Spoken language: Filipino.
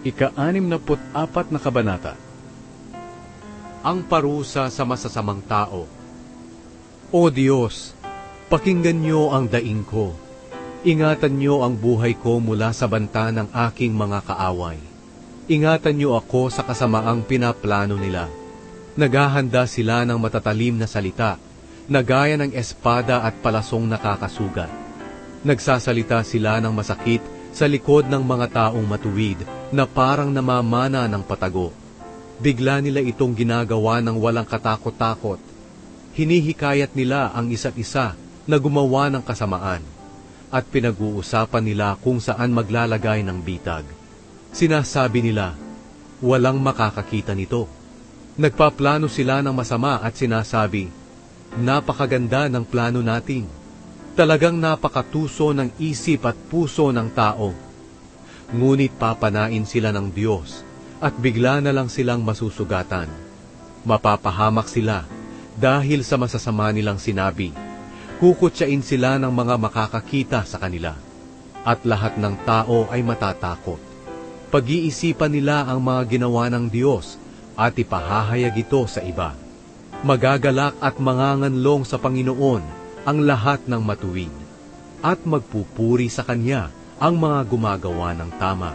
Ika-64 na kabanata. Ang parusa sa masasamang tao. O Diyos, pakinggan niyo ang daing ko. Ingatan niyo ang buhay ko mula sa banta ng aking mga kaaway. Ingatan niyo ako sa kasamaang pinaplano nila. Naghahanda sila ng matatalim na salita, na gaya ng espada at palasong nakakasugat. Nagsasalita sila ng masakit sa likod ng mga taong matuwid, na parang namamana ng patago. Bigla nila itong ginagawa ng walang katakot-takot. Hinihikayat nila ang isa't isa na gumawa ng kasamaan, at pinag-uusapan nila kung saan maglalagay ng bitag. Sinasabi nila, walang makakakita nito. Nagpaplano sila ng masama at sinasabi, napakaganda ng plano natin. Talagang napakatuso ng isip at puso ng tao. Ngunit papanain sila ng Diyos, at bigla na lang silang masusugatan. Mapapahamak sila dahil sa masasama nilang sinabi. Kukutsain sila ng mga makakakita sa kanila, at lahat ng tao ay matatakot. Pag-iisipan nila ang mga ginawa ng Diyos, at ipahahayag ito sa iba. Magagalak at manganganlong sa Panginoon ang lahat ng matuwid, at magpupuri sa Kanya ang mga gumagawa ng tama.